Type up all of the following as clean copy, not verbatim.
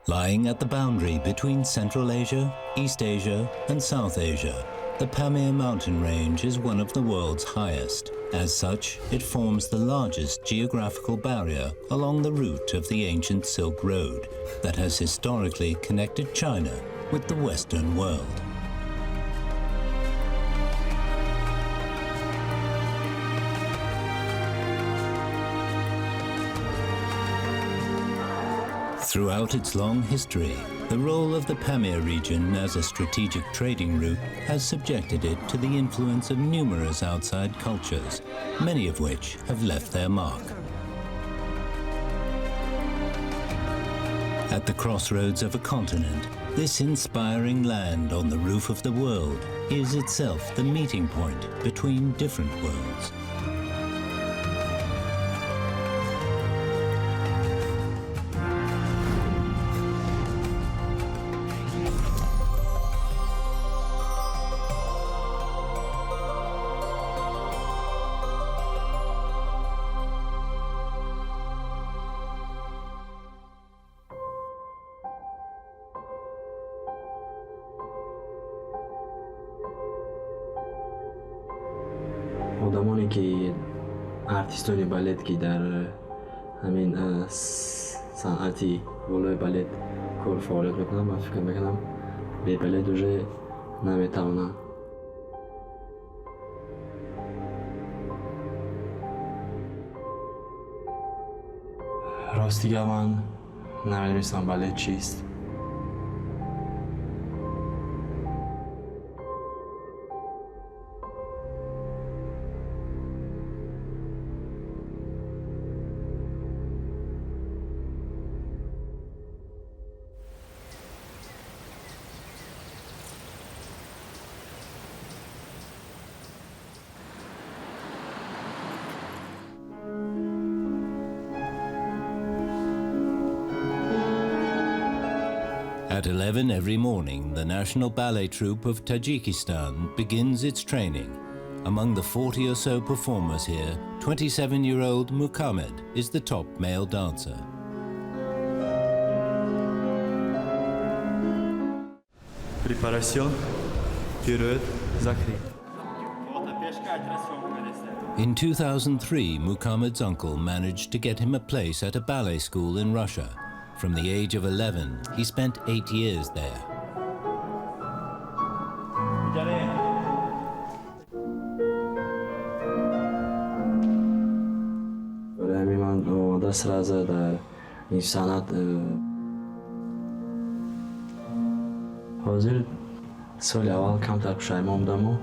Lying at the boundary between Central Asia, East Asia and South Asia, the Pamir mountain range is one of the world's highest. As such, it forms the largest geographical barrier along the route of the ancient Silk Road that has historically connected China with the Western world. Throughout its long history, the role of the Pamir region as a strategic trading route has subjected it to the influence of numerous outside cultures, many of which have left their mark. At the crossroads of a continent, this inspiring land on the roof of the world is itself the meeting point between different worlds. آدمانی که ارتیستانی بالت که در همین صنعتی ولای بالت کار فعالیت میکنم من فکر میکنم به بالت دوژه نمیتوانم راستیگه من نمیدونستم بالت چیست. At 11 every morning, the National Ballet Troupe of Tajikistan begins its training. Among the 40 or so performers here, 27-year-old Muhammad is the top male dancer. Préparation, pirouette, zakri. In 2003, Muhammad's uncle managed to get him a place at a ballet school in Russia. From the age of 11, he spent 8 years there. برای من آماده سرازه در این صنعت حاضر سال اول کمتر پشیمان بودم و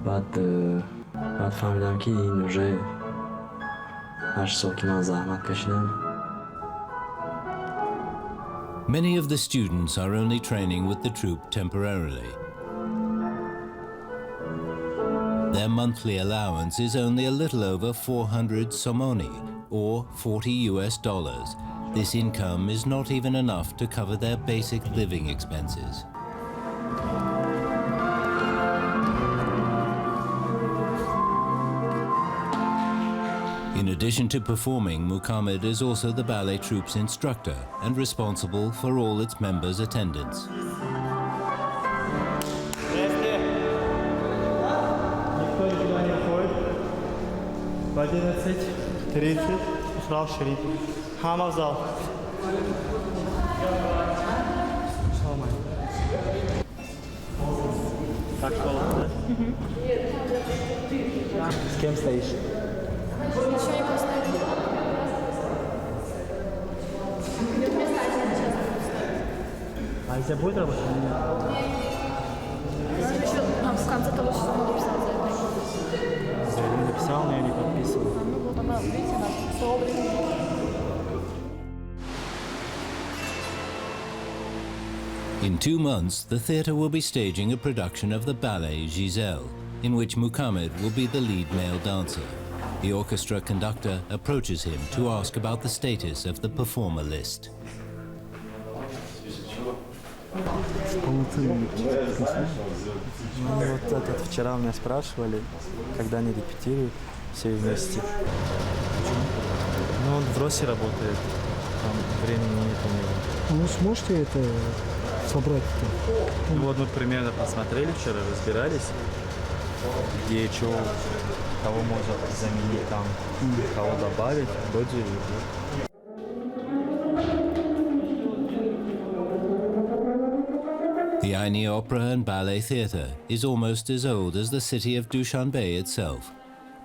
بعد فهمیدم که این روژه 8 سال که من زحمت کشیدم. Many of the students are only training with the troupe temporarily. Their monthly allowance is only a little over 400 somoni, or $40. This income is not even enough to cover their basic living expenses. In addition to performing, Muhammad is also the ballet troupe's instructor and responsible for all its members' attendance. С кем стоишь? Еще не поставили. А у тебя будет работать или нет? Еще в конце того сезона написал заявление. Заявление написал, но я не подписывал. Ну вот она, видите, она своего времени. In 2 months, the theatre will be staging a production of the ballet Giselle, in which Muhammad will be the lead male dancer. The orchestra conductor approaches him to ask about the status of the performer list. Ну вот этот, вчера меня спрашивали, когда они репетируют все вместе. Ну он в Росе работает, там времени нет у него. Вы сможете это собрать? Ну вот мы примерно посмотрели вчера, разбирались, где что, кого можно заменить там, кого добавить, вроде. The Aini Opera and Ballet Theatre is almost as old as the city of Dushanbe itself.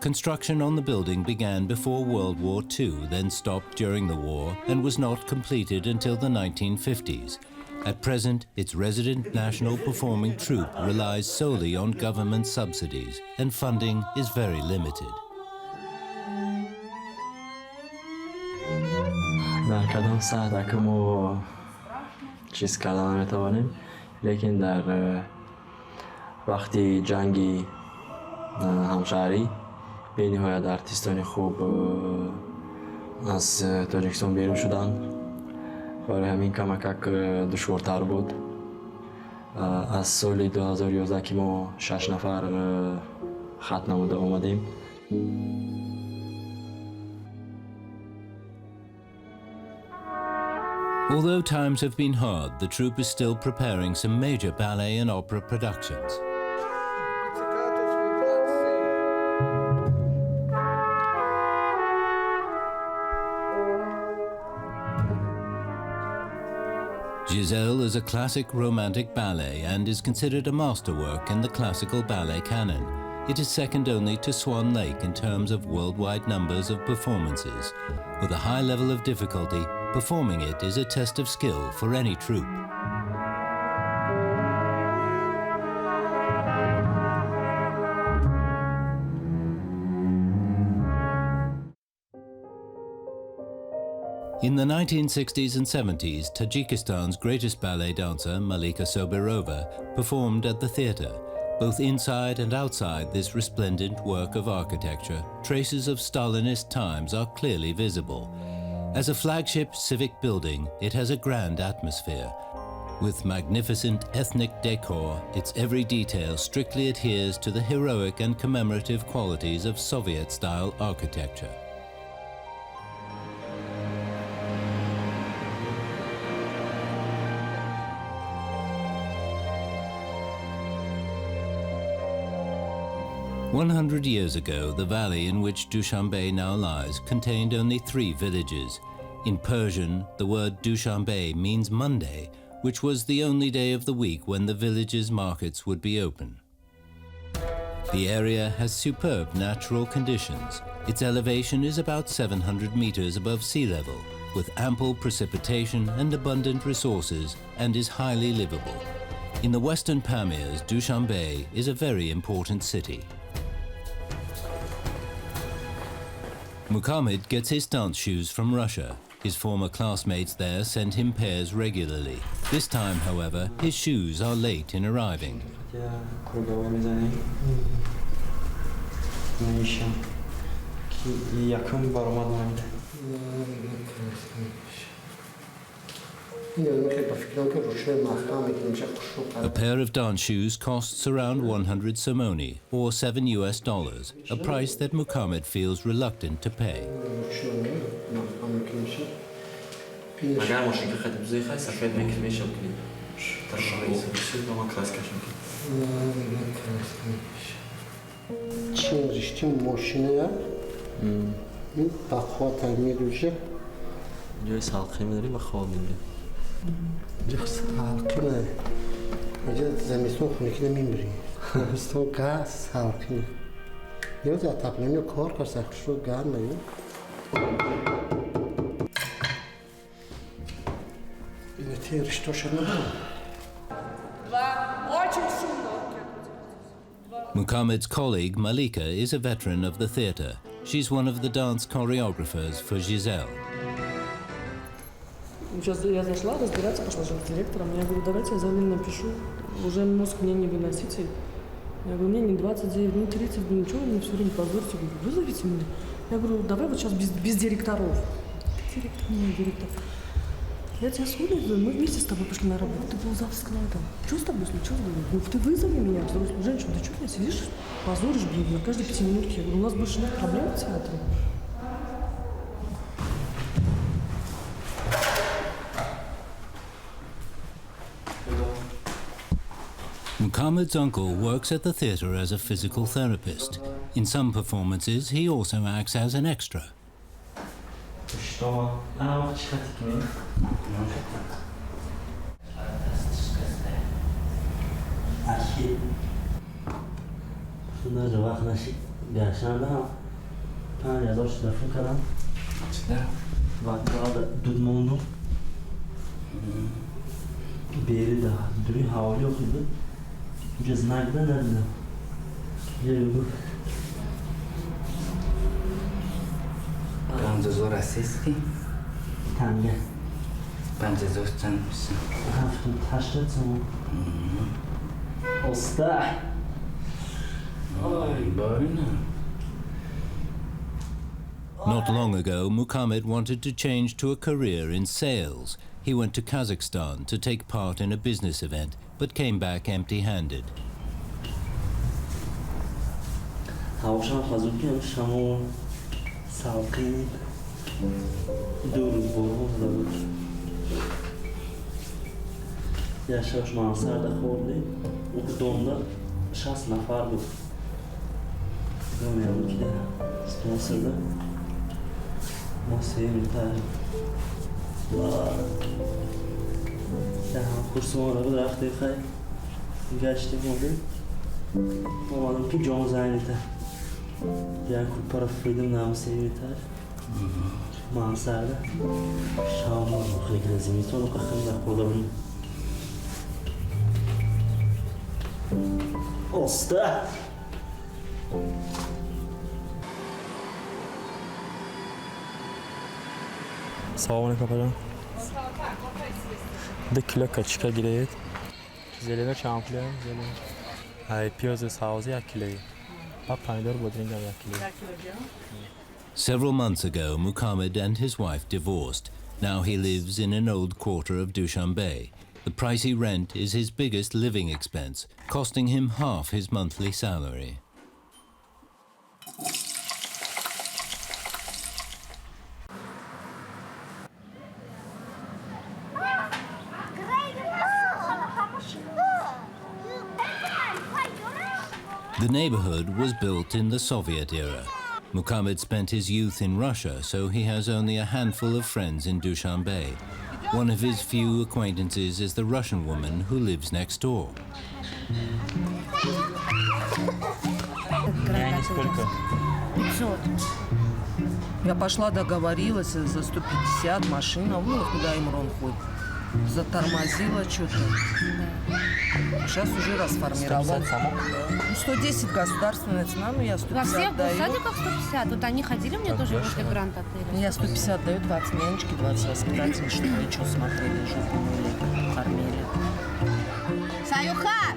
Construction on the building began before World War II, then stopped during the war and was not completed until the 1950s. At present, its resident national performing troupe relies solely on government subsidies, and funding is very limited. در کدام ساعت که ما چیز کردن نمیتوانیم، لیکن در وقتی جنگی همشهری به نهایت ارتیستان خوب از تاجیکستان بیرون شدن. برای همین کمک دشوارتر بود. از سال 2011 که ما 6 نفر خط نموده آمدیم. Although times have been hard, the troupe is still preparing some major ballet and opera productions. Giselle is a classic romantic ballet and is considered a masterwork in the classical ballet canon. It is second only to Swan Lake in terms of worldwide numbers of performances. With a high level of difficulty, performing it is a test of skill for any troupe. In the 1960s and 70s, Tajikistan's greatest ballet dancer, Malika Sobirova, performed at the theatre. Both inside and outside this resplendent work of architecture, traces of Stalinist times are clearly visible. As a flagship civic building, it has a grand atmosphere. With magnificent ethnic decor, its every detail strictly adheres to the heroic and commemorative qualities of Soviet-style architecture. "100 years ago, the valley in which Dushanbe now lies contained only 3 villages. In Persian, the word Dushanbe means Monday, which was the only day of the week when the village's markets would be open. The area has superb natural conditions. Its elevation is about 700 meters above sea level, with ample precipitation and abundant resources, and is highly livable. In the western Pamirs, Dushanbe is a very important city." Muhammad gets his dance shoes from Russia. His former classmates there send him pairs regularly. This time, however, his shoes are late in arriving. A pair of dance shoes costs around 100 somoni, or $7, a price that Muhammad feels reluctant to pay. Just halkine. Acaba zemiston xunukine mimbri. Zemiston gaz halkine. Ya da taplanıyor kor karsak şu gelmiyor. İnetiyor işte şunu. Muhammad's colleague Malika is a veteran of the theatre. She's one of the dance choreographers for Giselle. Сейчас я зашла разбираться, пошла же с директором. Я говорю, давайте я заявление напишу. Уже мозг мне не выносите. Я говорю, мне не 29, не 30, ничего, мне все время позорите. Говорю, вызовите меня. Я говорю, давай вот сейчас без директоров. Директор, не директор. Я тебя смотрю, мы вместе с тобой пошли на работу. Ты был зав складом. Что с тобой случилось? Ну, ты вызови меня, взрослую женщину. Ты что, блядь, сидишь, позоришь, блин, на каждой 5 минутке. Я говорю, у нас больше нет проблем в театре. Muhammad's uncle works at the theatre as a physical therapist. In some performances, he also acts as an extra. Beri de duruyor, havlu yok idi. Cıznakta nerede? Geliyor. Panja zor asisti, Tange. panja zor chanmışsın. Hafta taşta tamam. Usta. Ay boyna. Not long ago, Muhammad wanted to change to a career in sales. He went to Kazakhstan to take part in a business event, but came back empty-handed. Havşan hazırken şamon salkın dur boğul da yaşaş mansarda xordi uqdomda şas nafar bu görmüyorum ki de sponsorda masaya mütahip kursu ona bıraktı kay geçtim oldu olmadım ki John Zaynet'e yani para freedom namı sevyeter mansarda şamur reglezimi sonu kakında kolabını Osta! Салон капаран. Да клёкачка греет. Зелена чампля, зелена. Ай пиозы саузи акилей. Папайдор бодринга акилей. Several months ago, Muhammad and his wife divorced. Now he lives in an old quarter of Dushanbe. The pricey rent is his biggest living expense, costing him half his monthly salary. The neighborhood was built in the Soviet era. Muhammad spent his youth in Russia, so he has only a handful of friends in Dushanbe. One of his few acquaintances is the Russian woman who lives next door. Сколько? 500. Я пошла, договорилась за 150, машина, ну, куда им Рон ходит. Затормозила что-то. Сейчас уже расформировала. 150 само? Ну, 110 государственная цена, но я 150 Во всех даю. садиках 150. Вот они ходили мне тоже возле Гранд отеля. Я 150 даю, 20 нянечки, 20 воспитателей, чтобы они что смотрели, жопу мыли, кормили. Sayuhat!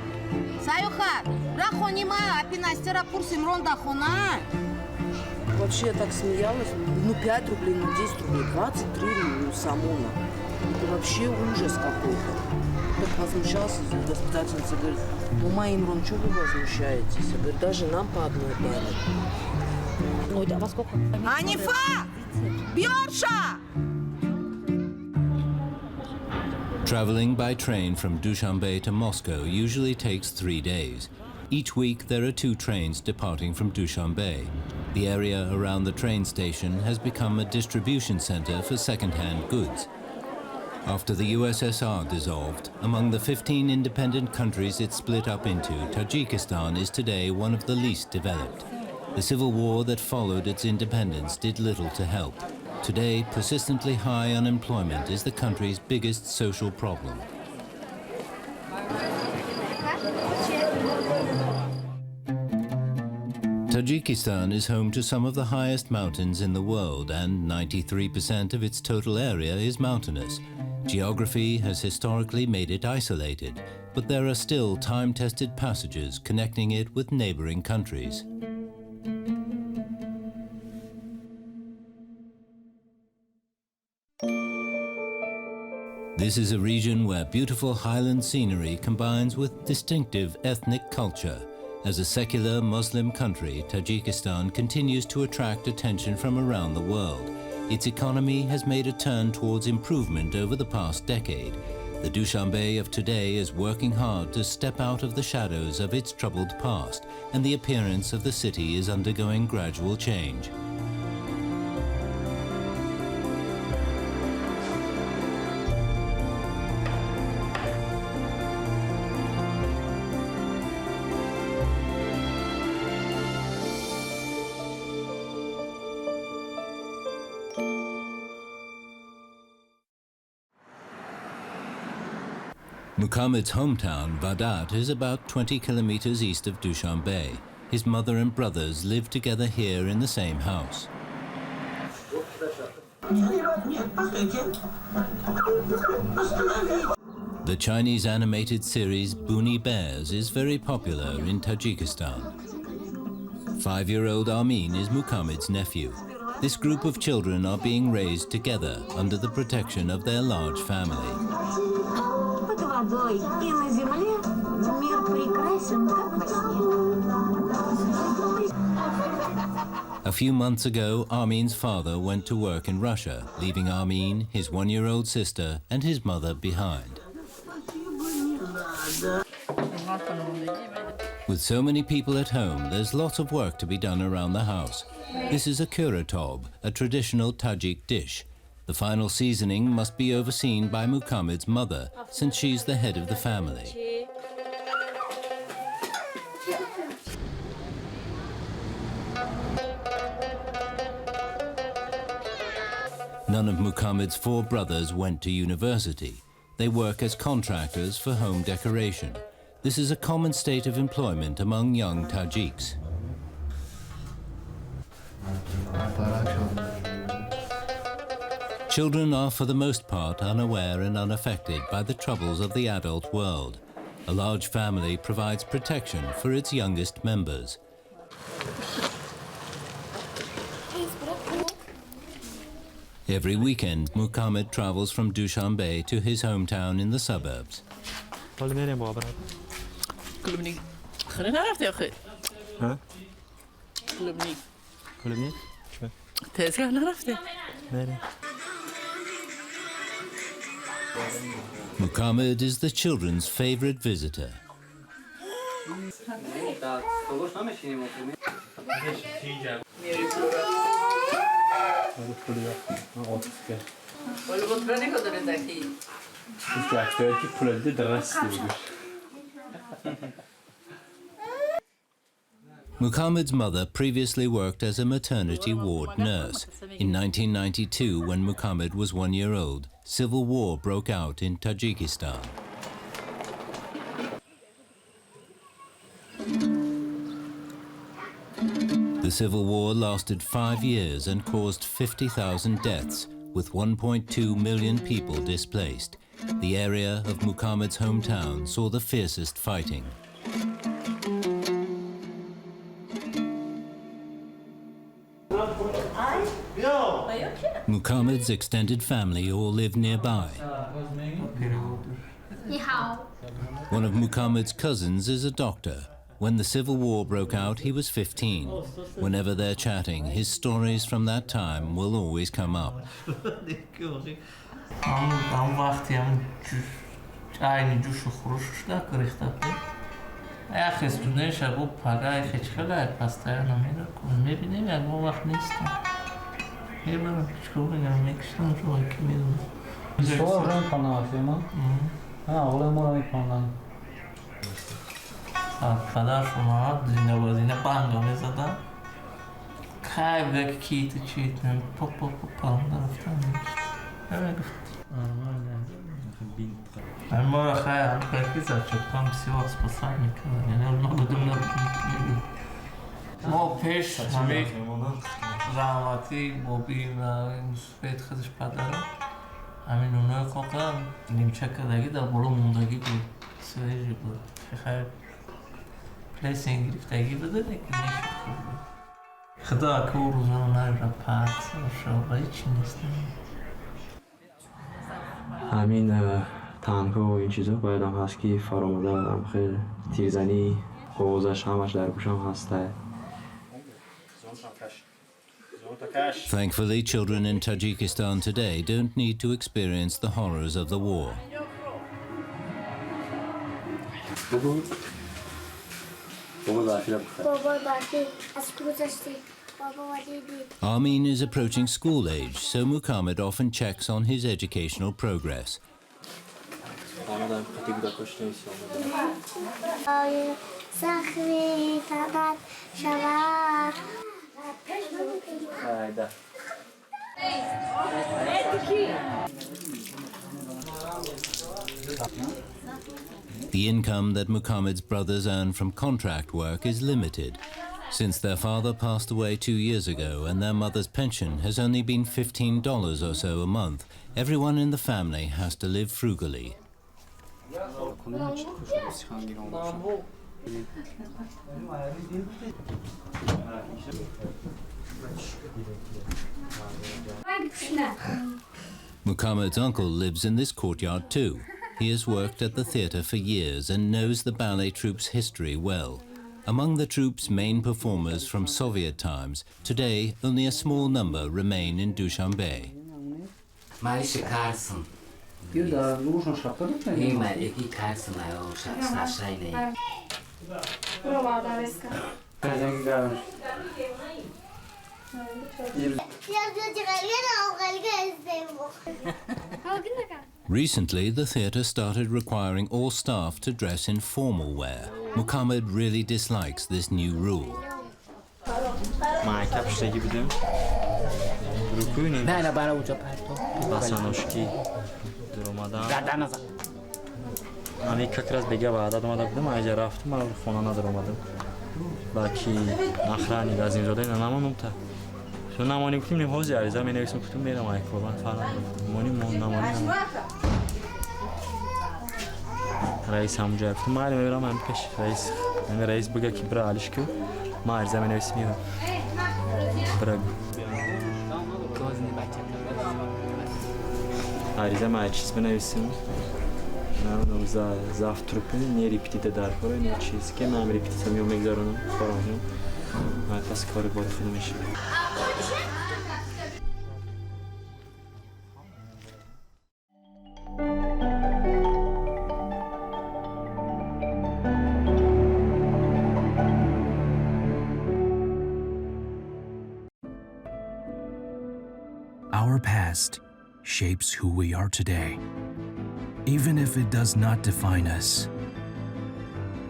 Sayuhat! Рахонима, апинастера курс Имрон дахона. Вообще я так смеялась. Ну, 5 рублей, ну, 10 рублей, 23 самона. Это вообще ужас какой-то. Так возмущался воспитательница, говорит, ну, Имрон, что вы возмущаетесь? Я говорю, даже нам по одной дали. Ой, да во сколько? Анифа! Бьорша! Traveling by train from Dushanbe to Moscow usually takes 3 days. Each week there are 2 trains departing from Dushanbe. The area around the train station has become a distribution center for second-hand goods. After the USSR dissolved, among the 15 independent countries it split up into, Tajikistan is today one of the least developed. The civil war that followed its independence did little to help. Today, persistently high unemployment is the country's biggest social problem. Tajikistan is home to some of the highest mountains in the world, and 93% of its total area is mountainous. Geography has historically made it isolated, but there are still time-tested passages connecting it with neighboring countries. This is a region where beautiful highland scenery combines with distinctive ethnic culture. As a secular Muslim country, Tajikistan continues to attract attention from around the world. Its economy has made a turn towards improvement over the past decade. The Dushanbe of today is working hard to step out of the shadows of its troubled past, and the appearance of the city is undergoing gradual change. Muhammad's hometown, Vadat, is about 20 kilometers east of Dushanbe. His mother and brothers live together here in the same house. The Chinese animated series Buni Bears is very popular in Tajikistan. 5-year-old Armin is Muhammad's nephew. This group of children are being raised together under the protection of their large family. A few months ago, Armin's father went to work in Russia, leaving Armin, his 1-year-old sister, and his mother behind. With so many people at home, there's lots of work to be done around the house. This is a kuratob, a traditional Tajik dish. The final seasoning must be overseen by Muhammad's mother, since she's the head of the family. None of Muhammad's 4 brothers went to university. They work as contractors for home decoration. This is a common state of employment among young Tajiks. Children are for the most part unaware and unaffected by the troubles of the adult world. A large family provides protection for its youngest members. Every weekend, Muhammad travels from Dushanbe to his hometown in the suburbs. Muhammad is the children's favorite visitor. Muhammad's mother previously worked as a maternity ward nurse. In 1992, when Muhammad was 1 year old, civil war broke out in Tajikistan. The civil war lasted 5 years and caused 50,000 deaths, with 1.2 million people displaced. The area of Muhammad's hometown saw the fiercest fighting. Muhammad's extended family all live nearby. One of Muhammad's cousins is a doctor. When the civil war broke out, he was 15. Whenever they're chatting, his stories from that time will always come up. پدر شما زینه بازینه بانگا میزدن خیلی کیت چیت پاپ پرنده رفتن ما خیلی خیلی زد شد کام سیواس پسر میکنن یعنی اونا بدون نبودیم ما پیش همه رحمتی بابی و بیت خودش پدر همین اونای خواه نیمچه کدگی در بالا موندگی بود سویجی بود خیلی پلیسینگ گرفتگی بده که نیشه خوب خدا که او روزانه را پرد شاقایی چی نیست همین تنها و این چیزا باید هم هست که فراموده هم خیلی تیرزنی حوزش همش در گوشم هسته. Thankfully, children in Tajikistan today don't need to experience the horrors of the war. Armin is approaching school age, so Muhammad often checks on his educational progress. The income that Muhammad's brothers earn from contract work is limited, since their father passed away 2 years ago and their mother's pension has only been $15 or so a month. Everyone in the family has to live frugally. Muhammad's uncle lives in this courtyard too. He has worked at the theatre for years and knows the ballet troupe's history well. Among the troupe's main performers from Soviet times, today only a small number remain in Dushanbe. Recently, the theatre started requiring all staff to dress in formal wear. Muhammad really dislikes this new rule. نمانی بودیم نیم حوزی عریضه می نویسم کتون میرم آیک قربان فرام نمانی رئیس همونجا کتون ما علی میبرم هم پیش رئیس بگه که برا علیش که ما عریضه می نویسم میبرم برا عریضه ما چیز بنویسم نمیدونم زفت تروپی نی ریپیتیت در کاره نی چیز که من ریپیتیت میو میگذارونم فرامونم من پس کاری باید خودم میشه. Our past shapes who we are today, even if it does not define us.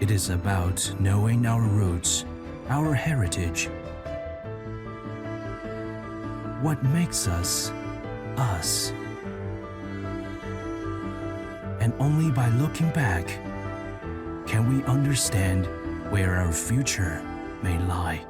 It is about knowing our roots, our heritage, what makes us, us. And only by looking back can we understand where our future may lie.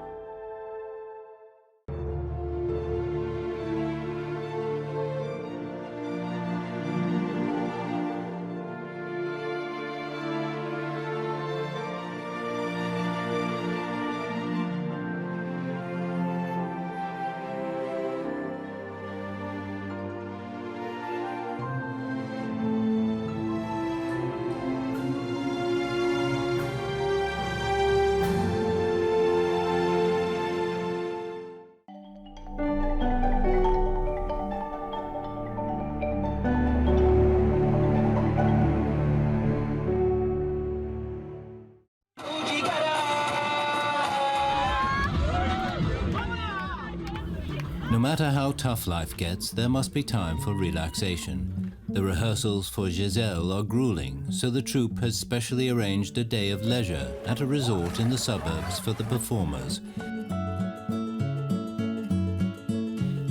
No matter how tough life gets, there must be time for relaxation. The rehearsals for Giselle are grueling, so the troupe has specially arranged a day of leisure at a resort in the suburbs for the performers.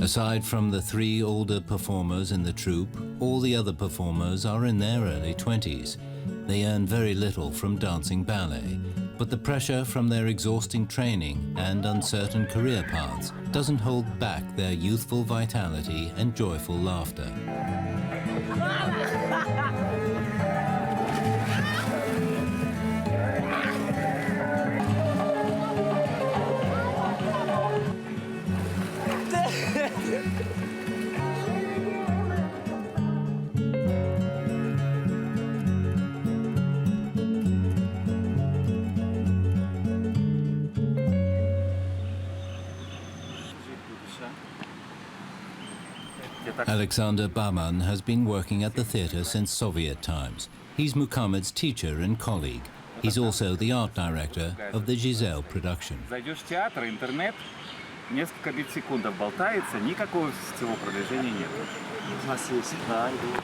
Aside from the 3 older performers in the troupe, all the other performers are in their early 20s. They earn very little from dancing ballet, but the pressure from their exhausting training and uncertain career paths doesn't hold back their youthful vitality and joyful laughter. Alexander Baman has been working at the theatre since Soviet times. He's Muhammad's teacher and colleague. He's also the art director of the Giselle production. Зайдешь в театр, интернет, несколько бит-секундов болтается, никакого всего продвижения нет. У нас есть. Да, иду.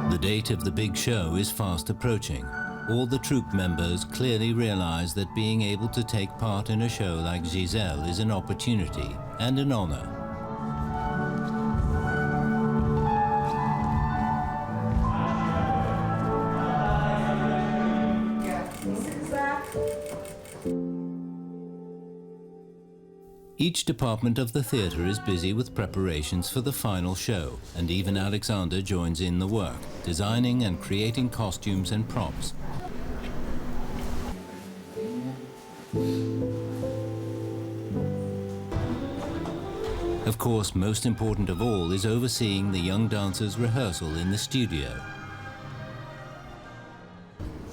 The date of the big show is fast approaching. All the troupe members clearly realize that being able to take part in a show like Giselle is an opportunity and an honor. Each department of the theatre is busy with preparations for the final show, and even Alexander joins in the work, designing and creating costumes and props. Of course, most important of all is overseeing the young dancers' rehearsal in the studio.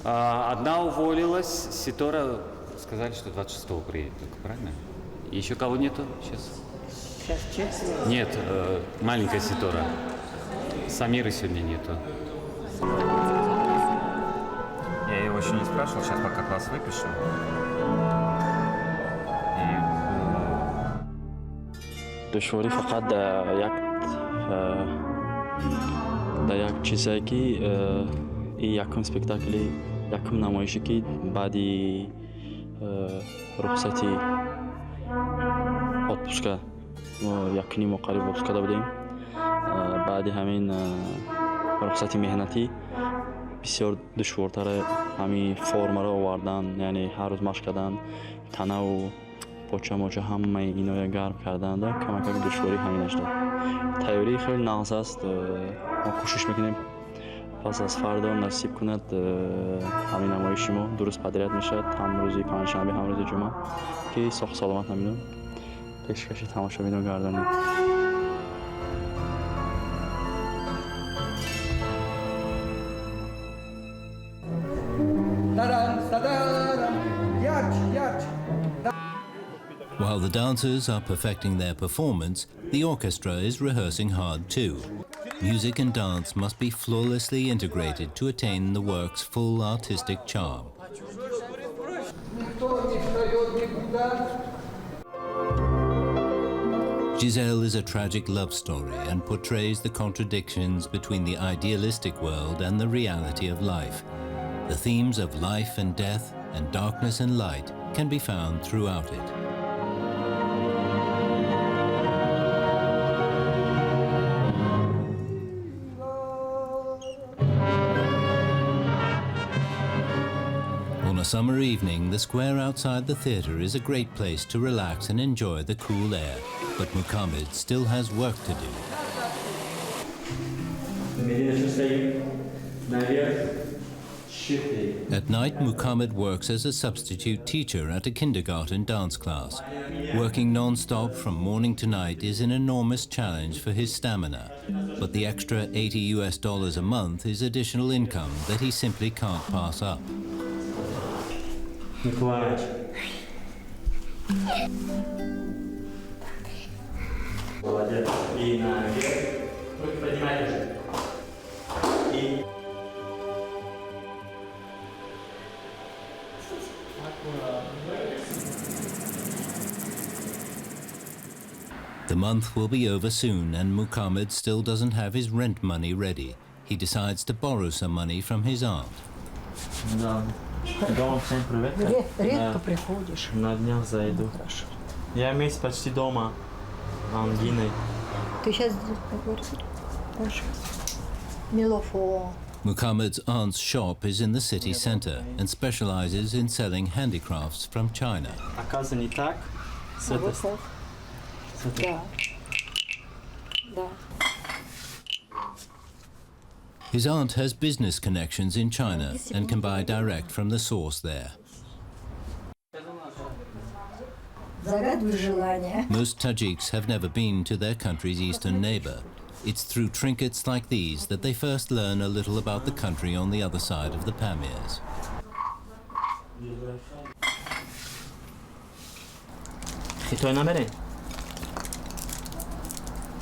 Одна уволилась, Ситора сказали, что 26-го приедет, только правильно? Еще кого нету сейчас? Сейчас четверо. Нет, маленькая Ситора. Самиры сегодня нету. Я его еще не спрашивал, сейчас пока класс выпишем. دشواری فقط در یک چیزی که این یکم سپکتاکلی یکم نمایشی که بعدی رخصتی отпуска یکنی مقرب отпуск کرده بودیم بعد همین رخصتی مهنتی بسیار دشوارتر همین فرم را آوردن یعنی هر روز مشق کردن تنه و پاچه ماچه همه اینا گرم کردن در کمک دشواری همینش داد تیاری خیلی ناقص است ما کوشش میکنیم پس از فردا نصیب کند همین نمایشی ما درست پدریت میشد هم روزی پنجشنبه هم روزی جمعه که ساخت سلامت نمیدون پیشکش تماشا میدون گردانیم While the dancers are perfecting their performance, the orchestra is rehearsing hard too. Music and dance must be flawlessly integrated to attain the work's full artistic charm. Giselle is a tragic love story and portrays the contradictions between the idealistic world and the reality of life. The themes of life and death and darkness and light can be found throughout it. On a summer evening, the square outside the theatre is a great place to relax and enjoy the cool air. But Muhammad still has work to do. At night, Muhammad works as a substitute teacher at a kindergarten dance class. Working non-stop from morning to night is an enormous challenge for his stamina. But the extra $80 a month is additional income that he simply can't pass up. The month will be over soon and Muhammad still doesn't have his rent money ready. He decides to borrow some money from his aunt. Дома всем привет. Редко приходишь. На днях зайду. Хорошо. Я месяц почти дома. Ангиной. Ты сейчас говоришь? Хорошо. Милофо. Muhammad's aunt's shop is in the city center and specializes in selling handicrafts from China. Оказывается, не так. Да. Да. His aunt has business connections in China and can buy direct from the source there. Most Tajiks have never been to their country's eastern neighbor. It's through trinkets like these that they first learn a little about the country on the other side of the Pamirs. И то намерен?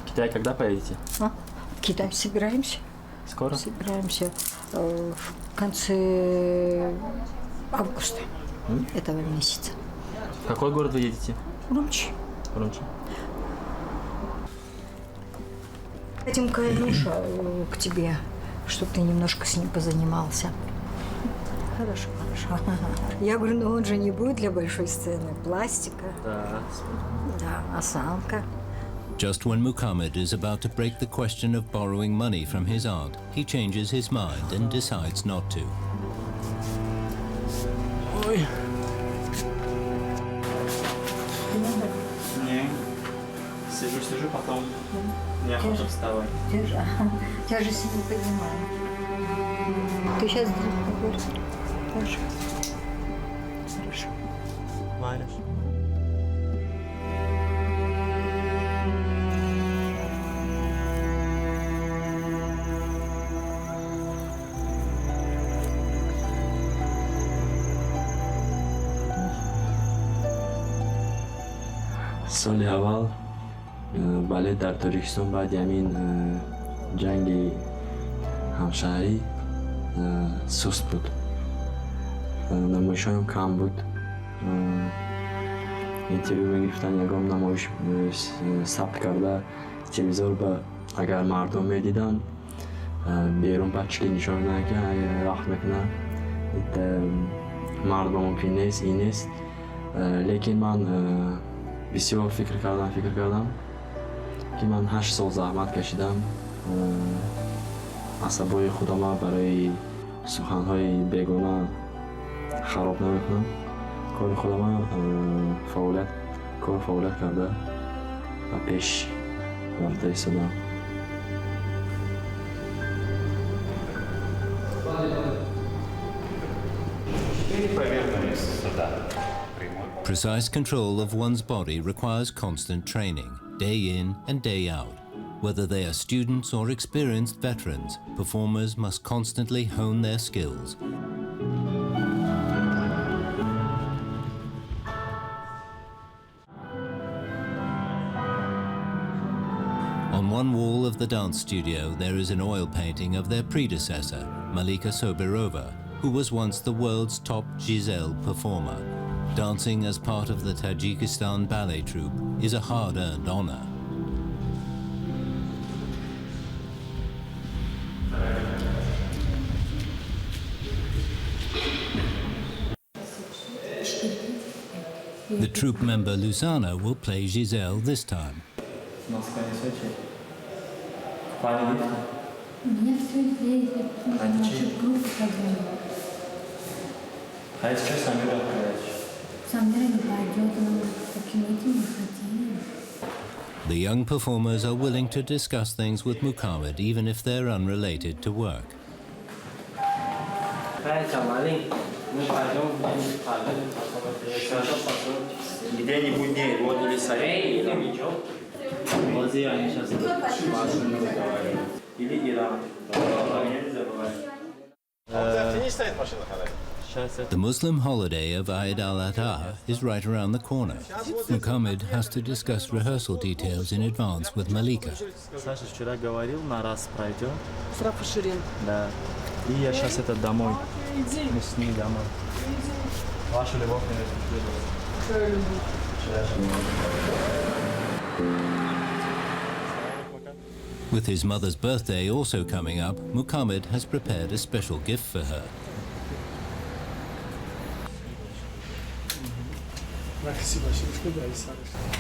В Китай когда поедете? В Китай собираемся. Скоро? Собираемся в конце августа этого месяца. В какой город вы едете? Урумчи. Урумчи. Хотим Кайнуша к тебе, чтобы ты немножко с ним позанимался. Хорошо, хорошо. Я говорю, ну он же не будет для большой сцены. Пластика. Да. Да, осанка. Just when Muhammad is about to break the question of borrowing money from his aunt, he changes his mind and decides not to. Ой. Не. Сижу, потом неохота вставать. Тяжесть не поднимаю. Ты сейчас говоришь? Хорошо. Хорошо. Варишь. سال اول بله در تاجیکستان بعد همین جنگ همشهری سست بود نمایش هم کم بود اینترویو میگفتن یکم نمایش ثبت کرده تلویزیون با اگر مردم میدیدن بیرون بچگی نشان میدن که رخت میکنن مردم ممکن نیست این نیست لیکن من بسیار فکر کردم که من 8 سال زحمت کشیدم عصبای خودم برای سخنهای بیگانه خراب نمیکنم کار خودم فعالیت کرده و پیش رفته ایستادم Precise control of one's body requires constant training, day in and day out. Whether they are students or experienced veterans, performers must constantly hone their skills. On one wall of the dance studio, there is an oil painting of their predecessor, Malika Sobirova, who was once the world's top Giselle performer. Dancing as part of the Tajikistan ballet troupe is a hard-earned honor. The troupe member Lusana will play Giselle this time. The young performers are willing to discuss things with Muhammad even if they're unrelated to work. The Muslim holiday of Eid al-Adha is right around the corner. Muhammad has to discuss rehearsal details in advance with Malika. Саша вчера говорил, на раз пройдет. Да. И я сейчас это домой. Мы с ней домой. Ваша любовь не With his mother's birthday also coming up, Muhammad has prepared a special gift for her.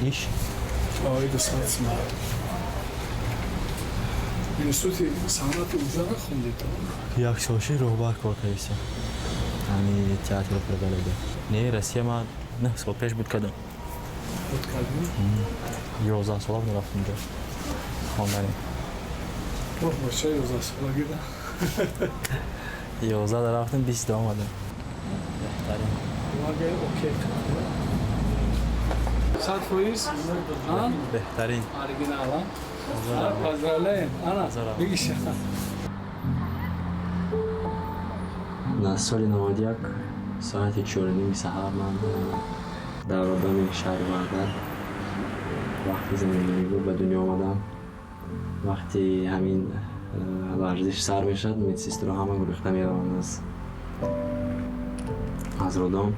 İş? Ayda satsma. Instituti sanat ucana خوندید. یخشاشی روبار کار کردم. یعنی تئاتر پرداخته. نه رسیه ما نه سال پیش بود کردم. بود کردم. 11 سال بود رفتم جا. خواندنی. باشه 11 سال گیرم. 11 رفتم 20 آمدم. بهترین. واقعا اوکی. صد فویس؟ بهترین. اورجینال. پازرالین. آنا. بگیش. سال 91 ساعت 4:30 سحر من در آبان شهر وردن وقتی زندگی بود به دنیا آمدم وقتی همین ورزش سر میشد میتسیست رو همه گریخته میروند از رودام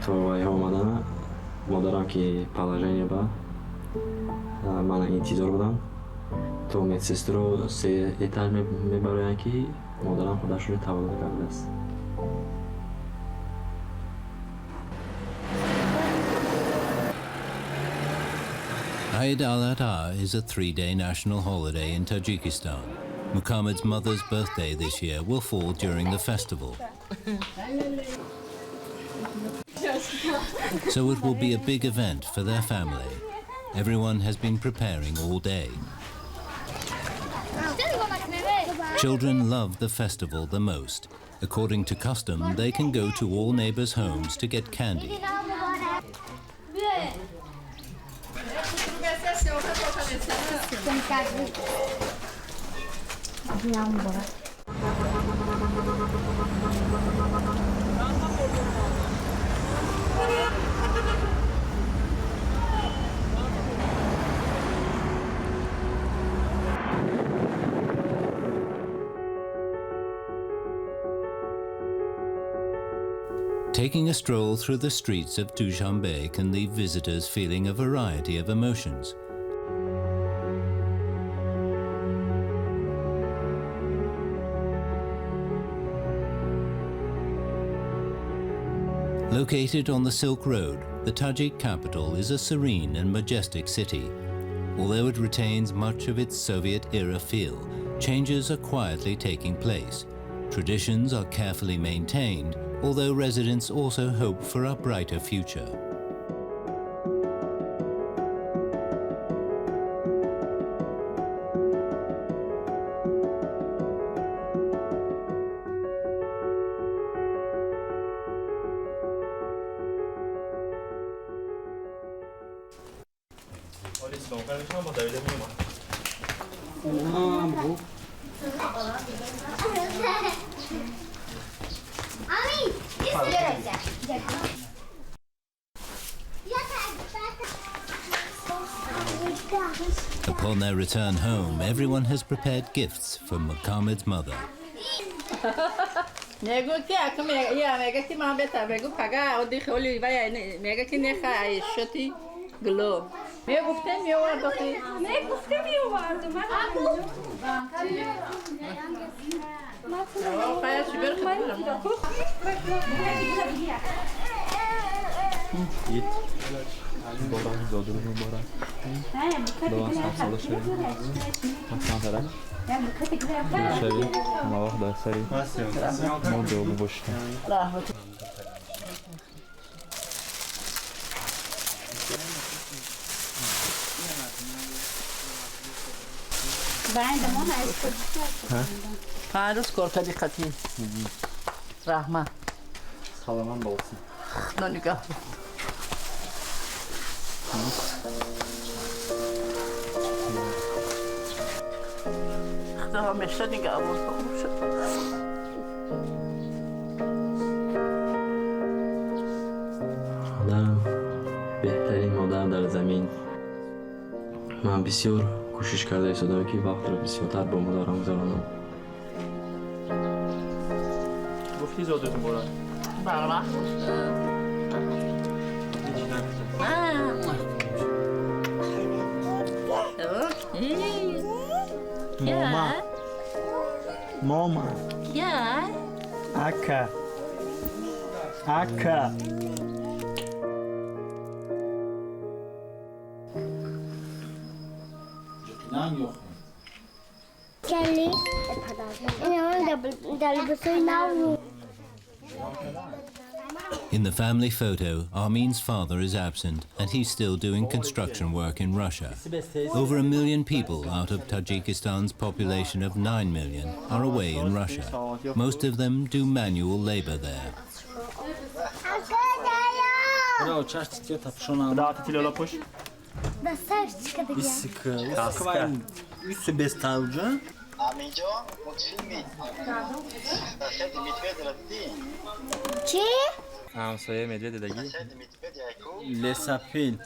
تو وای آمدن مادرم که پلاژنی با من انتظار بودم تو میتسیست رو سه ایتال میبراین که مادرم خودش رو تولد کرده است. Eid al-Adha is a 3-day national holiday in Tajikistan. Muhammad's mother's birthday this year will fall during the festival. So it will be a big event for their family. Everyone has been preparing all day. Children love the festival the most. According to custom, they can go to all neighbors' homes to get candy. Taking a stroll through the streets of Dushanbe can leave visitors feeling a variety of emotions. Located on the Silk Road, the Tajik capital is a serene and majestic city. Although it retains much of its Soviet-era feel, changes are quietly taking place. Traditions are carefully maintained, although residents also hope for a brighter future. Upon their return home, everyone has prepared gifts for Muhammad's mother. Git. Boran zoduru boran. Doan sapsala şöyle. Hasan taraf. Şöyle. Mavah da sari. Modu bu boşta. Pamirs korka dikkati. Rahma. Salaman da olsun. Nonika. خدا همیشه نگاه باشه. مادرم بهترین مادر در زمین. من بسیار کوشش کرده ایستادم که وقت رو بسیارتر با مادرم گذرانم. گفتی زادتون برن؟ بله. Mama. Mama. Yeah. Aka. Aka. Kelly. In the family photo, Armin's father is absent and he's still doing construction work in Russia. Over 1 million people out of Tajikistan's population of 9 million are away in Russia. Most of them do manual labor there. Че? همسایه مدوید دیگه لسپیل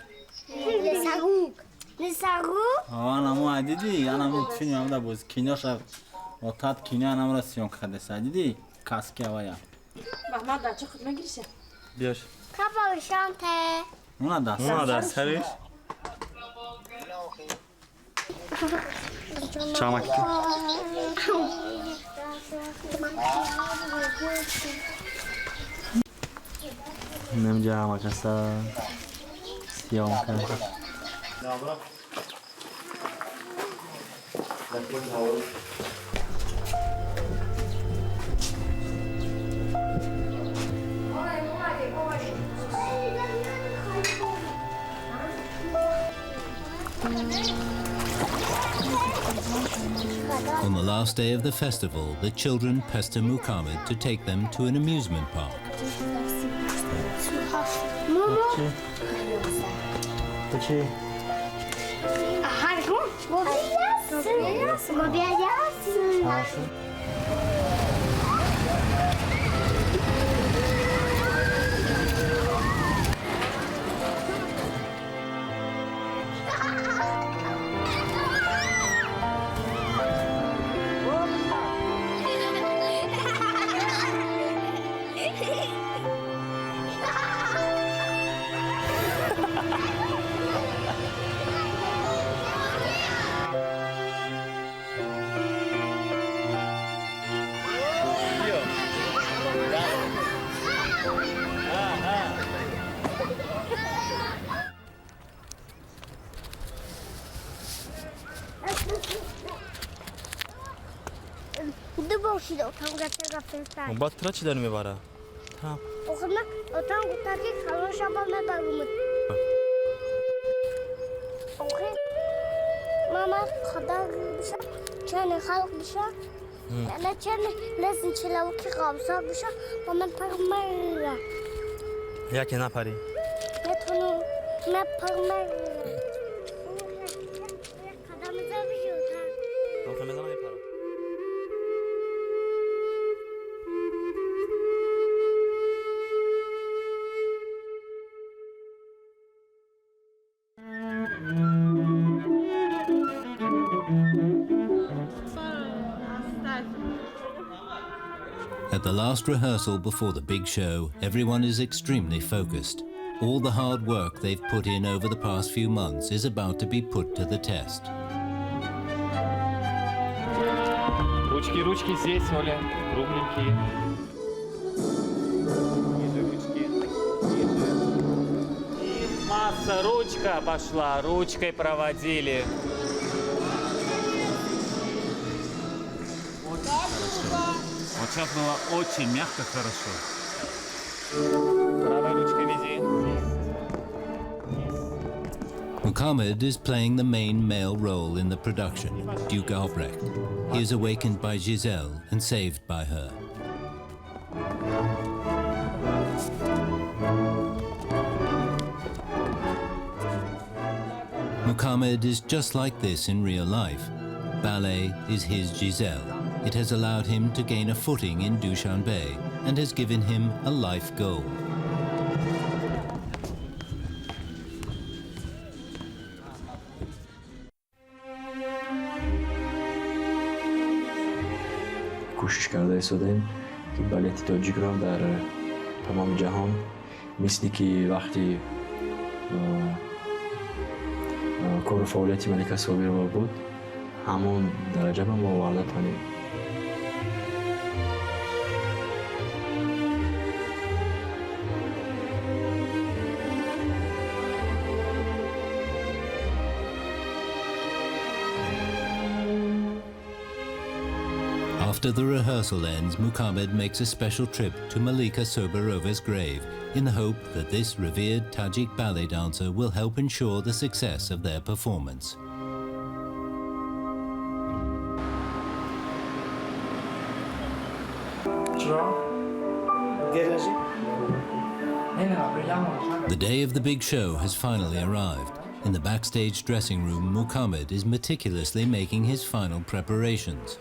анаму адиди анаму фильм да боз киноша отат кино анамра сиён кардеса диди каски авая Мама, да, что хоть нагрейся? Бьешь. уна да Сариш. Чамак. Нем макаса. Съемка. On the last day of the festival, the children pester Muhammad to take them to an amusement park. Батра чи дар мебара? Та. Мама, хода биша, чане халк биша. Она чане лезн человеки гамса биша, мама пармара. Яке напари? Метону на пармара. Кадам забиёта. Нохме мезана мепара. At the last rehearsal before the big show, everyone is extremely focused. All the hard work they've put in over the past few months is about to be put to the test. Ручки, ручки здесь, Оля. Кругленькие. И масса, ручка пошла. Ручкой проводили. Вот сейчас было очень мягко, хорошо. Правой ручкой веди. Muhammad is playing the main male role in the production, Duke Albrecht. He is awakened by Giselle and saved by her. Muhammad is just like this in real life. Ballet is his Giselle. It has allowed him to gain a footing in Dushanbe and has given him a life goal. کوشش کرده شده که بالت تاجیک را در تمام جهان مثل که وقتی کار و فعالیت ملکه صابر بود همون درجه به ما وارد کنیم. After the rehearsal ends, Muhammad makes a special trip to Malika Soberova's grave in the hope that this revered Tajik ballet dancer will help ensure the success of their performance. The day of the big show has finally arrived. In the backstage dressing room, Muhammad is meticulously making his final preparations.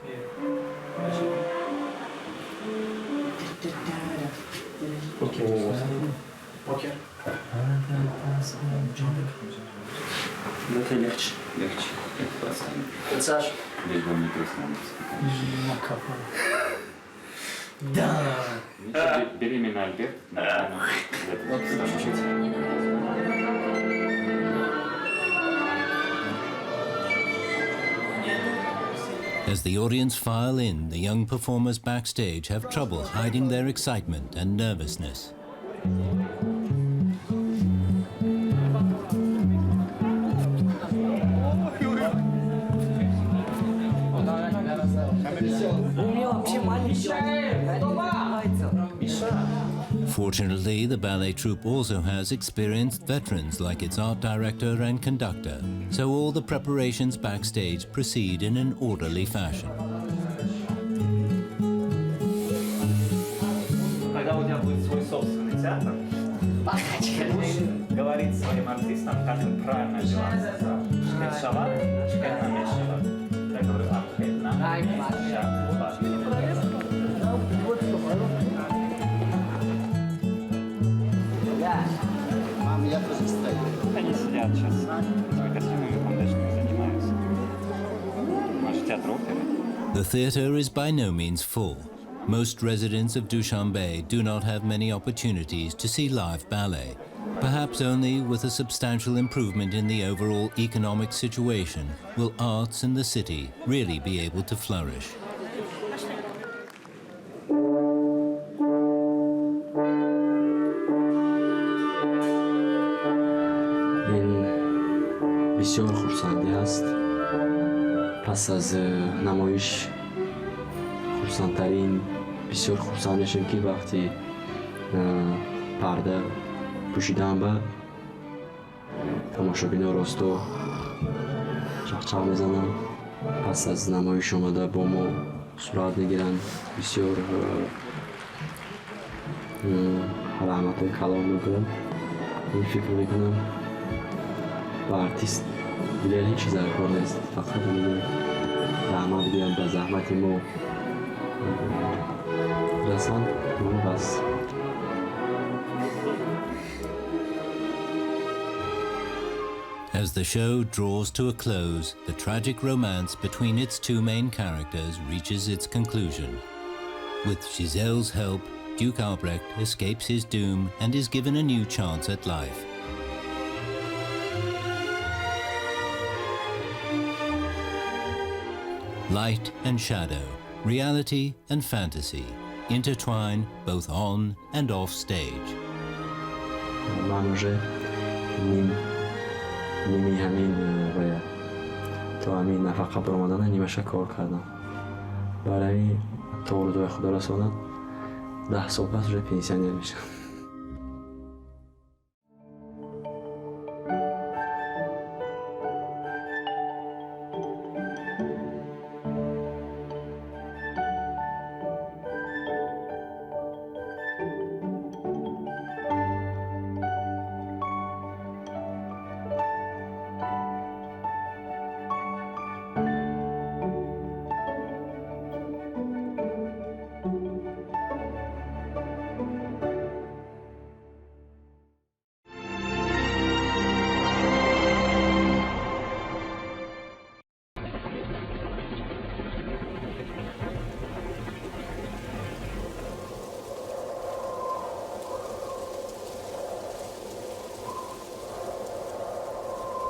Это легче. Легче. Это поставим. Саш. Лишь бы не труснули. Да. Бери меня Альберт. Вот чуть-чуть. As the audience file in, the young performers backstage have trouble hiding their excitement and nervousness. Fortunately, the ballet troupe also has experienced veterans like its art director and conductor, so all the preparations backstage proceed in an orderly fashion. Когда у тебя будет свой собственный театр, говорить своим артистам, как им правильно делать. Шкет-шавар, шкет-на-меш-шавар. Я говорю, Они сидят сейчас с костюмами фондачными занимаются. Наш театр оперы. The theatre is by no means full. Most residents of Dushanbe do not have many opportunities to see live ballet. Perhaps only with a substantial improvement in the overall economic situation will arts in the city really be able to flourish. بسیار خرسندی هست. پس از نمایش خرسندترین بسیار خرسند میشم که وقتی پرده پوشیدم به تماشابین راستو چخچخ میزنم. پس از نمایش اومده با ما صورت میگیرن. بسیار علامت کلام میکنم. این فکر میکنم با ارتیست دیگر هیچ چیز کار نیست. فقط میگه زحمت بیان به زحمت ما رسند ما بس. As the show draws to a close, the tragic romance between its two main characters reaches its conclusion. With Giselle's help, Duke Albrecht escapes his doom and is given a new chance at life. Light and shadow, reality and fantasy intertwine both on and off stage. من уже نیمی همین باید تا همین نفقه برآمدن نیمشه کار کردم. برای تا اردوی خدا رساند 10 سال پس روی پنسیونر میشم.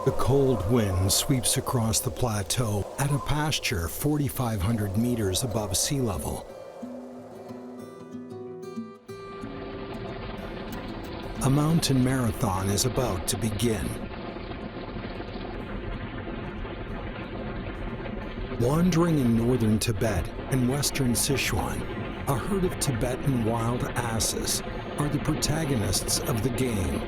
The cold wind sweeps across the plateau at a pasture 4,500 meters above sea level. A mountain marathon is about to begin. Wandering in northern Tibet and western Sichuan, a herd of Tibetan wild asses are the protagonists of the game.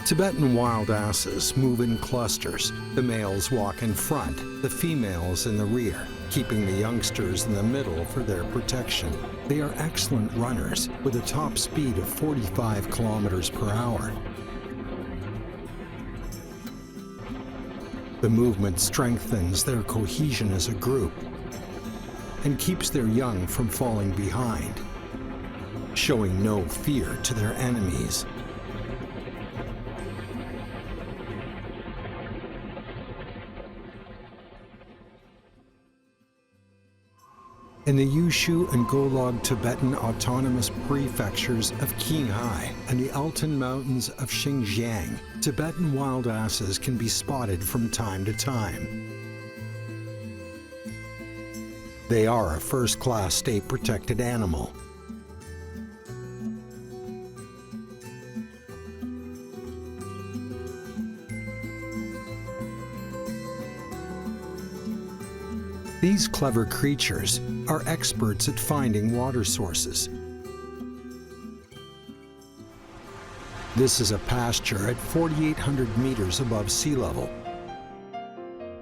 Tibetan wild asses move in clusters. The males walk in front, the females in the rear, keeping the youngsters in the middle for their protection. They are excellent runners with a top speed of 45 kilometers per hour. The movement strengthens their cohesion as a group. and keeps their young from falling behind, showing no fear to their enemies. In the Yushu and Golog Tibetan Autonomous Prefectures of Qinghai and the Altan Mountains of Xinjiang, Tibetan wild asses can be spotted from time to time. They are a first-class state-protected animal. These clever creatures are experts at finding water sources. This is a pasture at 4,800 meters above sea level.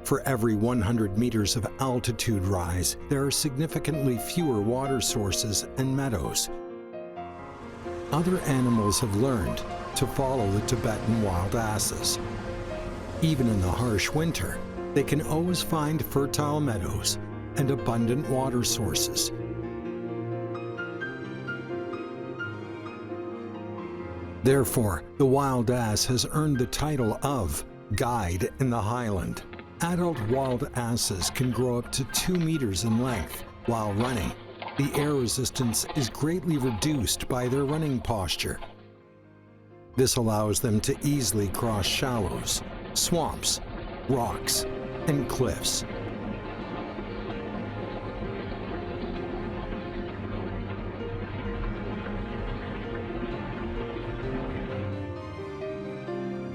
For every 100 meters of altitude rise, there are significantly fewer water sources and meadows. Other animals have learned to follow the Tibetan wild asses. Even in the harsh winter, they can always find fertile meadows and abundant water sources. Therefore, the wild ass has earned the title of guide in the highland. Adult wild asses can grow up to 2 meters in length. While running, the air resistance is greatly reduced by their running posture. This allows them to easily cross shallows, swamps, rocks, and cliffs.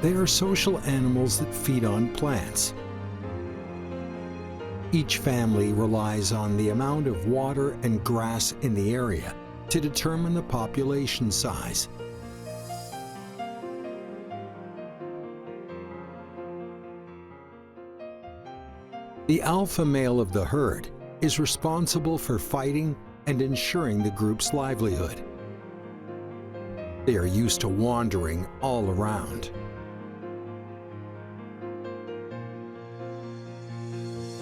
They are social animals that feed on plants. Each family relies on the amount of water and grass in the area to determine the population size. The alpha male of the herd is responsible for fighting and ensuring the group's livelihood. They are used to wandering all around.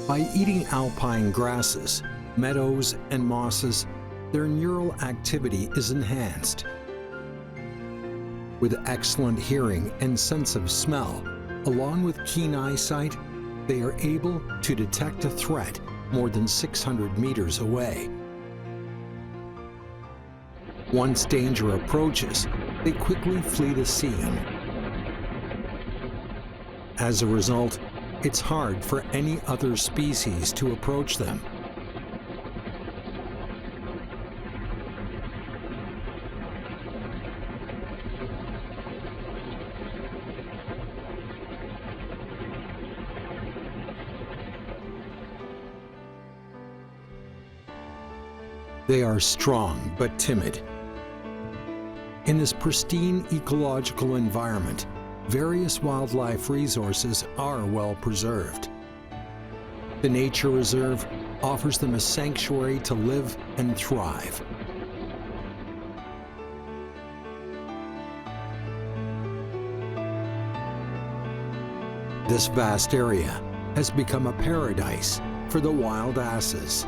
By eating alpine grasses, meadows, and mosses, their neural activity is enhanced. With excellent hearing and sense of smell, along with keen eyesight, they are able to detect a threat more than 600 meters away. Once danger approaches, they quickly flee the scene. As a result, it's hard for any other species to approach them. They are strong but timid. In this pristine ecological environment, various wildlife resources are well preserved. The nature reserve offers them a sanctuary to live and thrive. This vast area has become a paradise for the wild asses.